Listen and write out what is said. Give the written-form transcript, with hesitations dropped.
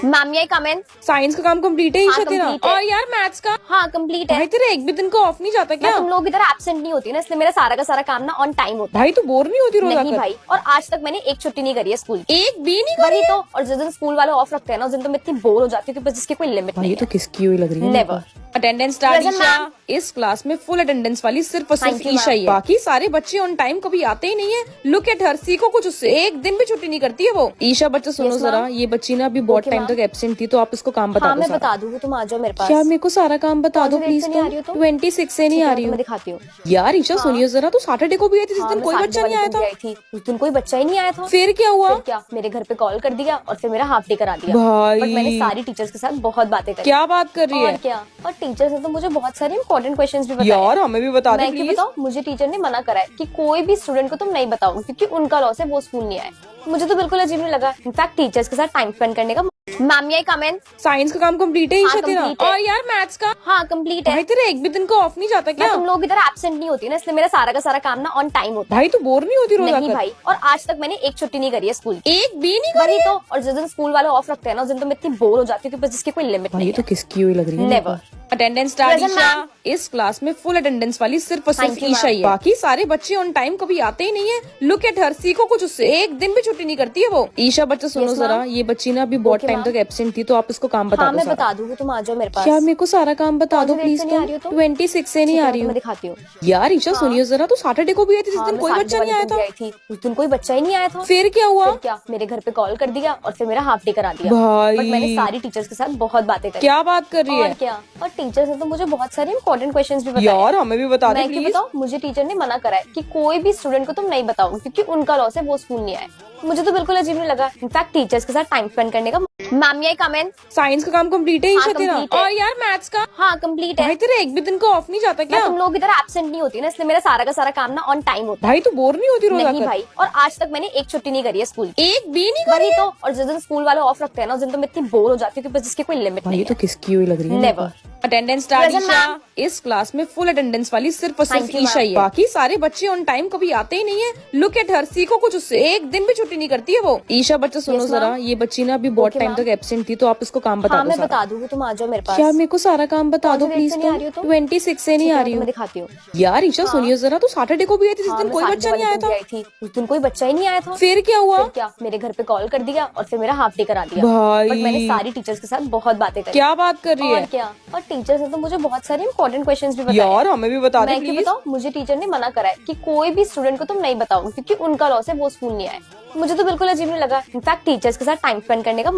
Ma'am ये कम इन। Science का काम कंप्लीट है हाँ, ईशा तेरा? complete है। और यार मैथ्स का? हाँ कंप्लीट है। भाई तेरा एक भी दिन का ऑफ नहीं जाता मैं क्या? तुम लोग इधर एब्सेंट नहीं होती ना, इसलिए मेरा सारा का सारा काम ना ऑन टाइम होता भाई तू बोर नहीं होती है। रोज नहीं आकर? भाई, और आज तक मैंने एक छुट्टी नहीं करी है स्कूल की। एक भी नहीं वही करी? तो, और जिस दिन स्कूल वाले ऑफ रखते हैं ना उस दिन तो मैं इतनी बोर हो जाती हूँ कि बस जिसकी कोई लिमिट भाई नहीं ये तो है। किसकी हुई लग रही है? Never. Attendance start Present, Isha. ma'am. इस क्लास में फुल अटेंडेंस वाली सिर्फ और सिर्फ Thank you, ईशा ही है। ma'am. बाकी सारे बच्चे ऑन टाइम कभी आते ही नहीं है। लुक एट हर, सीखो कुछ उससे। एक दिन भी छुट्टी नहीं करती है वो। ईशा बच्चा सुनो Yes, जरा, ma'am. ये बच्ची ना अभी बहुत Okay, टाइम ma'am. तक एब्सेंट थी, तो आप इसको काम बता हाँ दो मैं सारा। बता दूंगी, तुम आ जाओ मेरे पास। क्या मेरे को सारा काम बता दो कौन सी प्लीज? date से नहीं आ रही हो तुम? 26 से नहीं ठीक आ है, रही तो हूँ। मैं दिखाती हूँ। यार ईशा हाँ। सुनिए जरा, तू सैटरडे को भी आई थी जिस हाँ, दिन मैं कोई Saturday बच्चा नहीं वाले आया दिन भी था। आई थी, उस दिन कोई बच्चा ही नहीं आया था। फिर क्या हुआ? फिर क्या, मेरे घर पे कॉल कर दिया और फिर मेरा हाफ डे करा दिया। भाई। बट मैंने सारी टीचर्स के साथ बहुत बातें करी। क्या बात कर रही और है? क्या, और टीचर्स ने तो मुझे बहुत सारे इंपॉर्टेंट क्वेश्चंस भी बताए। यार हमें भी बता दे मैं क्यों प्लीज। बताऊं, मुझे टीचर ने मना करा है कि कोई भी स्टूडेंट को तुम नहीं बताओ, क्योंकि उनका लॉस है, वो स्कूल नहीं आए। मुझे तो बिल्कुल अजीब नहीं लगा। इनफैक्ट टीचर्स के साथ टाइम स्पेंड करने का। मैम ये कम इन। साइंस का काम कंप्लीट है ईशा तेरा? complete है। और यार मैथ्स का? हाँ कंप्लीट है। भाई तेरा एक भी दिन का ऑफ नहीं जाता मैं क्या? तुम लोग इधर एब्सेंट नहीं होती ना, इसलिए मेरा सारा का सारा काम ना ऑन टाइम होता भाई तू बोर नहीं होती रोज है। नहीं आकर? भाई, और आज तक मैंने एक छुट्टी नहीं करी है स्कूल की। एक भी नहीं वही करी? तो, और जिस दिन स्कूल वाले ऑफ रखते हैं ना उस दिन तो मैं इतनी बोर हो जाती हूँ कि बस जिसकी कोई लिमिट भाई नहीं ये तो है। किसकी हुई लग रही है? Never. Attendance start Present, Isha. ma'am. इस क्लास में फुल अटेंडेंस वाली सिर्फ और सिर्फ Thank you, ईशा ही है। ma'am. बाकी सारे बच्चे ऑन टाइम कभी आते ही नहीं है। लुक एट हर, सीखो कुछ उससे। एक दिन भी छुट्टी नहीं करती है वो। ईशा बच्चा सुनो Yes, जरा, ma'am. ये बच्ची ना अभी बहुत Okay, टाइम ma'am. तक एब्सेंट थी, तो आप इसको काम बता हाँ दो मैं सारा। बता दूंगी, तुम आ जाओ मेरे पास। क्या मेरे को सारा काम बता कौन दो सी date प्लीज? से नहीं आ रही हो तुम? 26 से नहीं ठीक आ है, रही तो मैं हूँ। दिखाती हूँ। यार ईशा सुनिए जरा, तू सैटरडे को भी आई थी जिस हाँ, दिन मैं कोई Saturday बच्चा नहीं वाले आया दिन भी था। आई थी, उस दिन कोई बच्चा ही नहीं आया था। फिर क्या हुआ? फिर क्या, मेरे घर पे कॉल कर दिया और फिर मेरा हाफ डे करा दिया। भाई। बट मैंने सारी टीचर्स के साथ बहुत बातें करी। क्या बात कर रही और है? क्या, और टीचर्स ने तो मुझे बहुत सारे इंपॉर्टेंट क्वेश्चंस भी बताए। यार हमें भी बता दे मैं क्यों प्लीज। बताऊं, मुझे टीचर ने मना करा है कि कोई भी स्टूडेंट को तुम नहीं बताओ, क्योंकि उनका लॉस है, वो स्कूल नहीं आए। मुझे तो बिल्कुल अजीब नहीं लगा। इनफैक्ट टीचर्स के साथ टाइम स्पेंड करने का। मैम ये कम इन। साइंस का काम कंप्लीट है ईशा हाँ, तेरा? complete है। और यार मैथ्स का? हाँ कंप्लीट है। भाई तेरा एक भी दिन का ऑफ नहीं जाता मैं क्या? तुम लोग इधर एब्सेंट नहीं होती ना, इसलिए मेरा सारा का सारा काम ना ऑन टाइम होता भाई तू बोर नहीं होती रोज है। नहीं आकर? भाई, और आज तक मैंने एक छुट्टी नहीं करी है स्कूल की। एक भी नहीं वही करी? तो, और जिस दिन स्कूल वाले ऑफ रखते हैं ना उस दिन तो मैं इतनी बोर हो जाती हूँ कि बस जिसकी कोई लिमिट भाई ये नहीं तो है। किसकी हुई लग रही है? Never. Attendance start Present, Isha. ma'am. इस क्लास में फुल अटेंडेंस वाली सिर्फ और सिर्फ Thank you, ईशा ही है। ma'am. बाकी सारे बच्चे ऑन टाइम कभी आते ही नहीं है। लुक एट हर, सीखो कुछ उससे। एक दिन भी छुट्टी नहीं करती है वो। ईशा बच्चा सुनो Yes, जरा, ma'am. ये बच्ची ना अभी बहुत Okay, टाइम ma'am. तक एब्सेंट थी, तो आप इसको काम बता हाँ दो मैं सारा। बता दूंगी, तुम आ जाओ मेरे पास। क्या मेरे को सारा काम बता कौन दो सी date प्लीज? से नहीं आ रही हो तुम? 26 से नहीं ठीक आ है, रही तो हूँ। मैं दिखाती हूँ। यार ईशा सुनिए जरा, तू सैटरडे को भी आई थी जिस हाँ, दिन मैं कोई Saturday बच्चा नहीं वाले आया दिन भी था। आई थी, उस दिन कोई बच्चा ही नहीं आया था। फिर क्या हुआ? फिर क्या, मेरे घर पे कॉल कर दिया और फिर मेरा हाफ डे करा दिया। भाई। बट मैंने सारी टीचर्स के साथ बहुत बातें करी। क्या बात कर रही और है? क्या, और टीचर्स ने तो मुझे बहुत सारे इंपॉर्टेंट क्वेश्चंस भी बताए। यार हमें भी बता दे मैं क्यों प्लीज। बताऊं, मुझे टीचर ने मना करा है कि कोई भी स्टूडेंट को तुम नहीं बताओ, क्योंकि उनका लॉस है, वो स्कूल नहीं आए। मुझे तो बिल्कुल अजीब नहीं लगा। इनफैक्ट टीचर्स के साथ टाइम स्पेंड करने का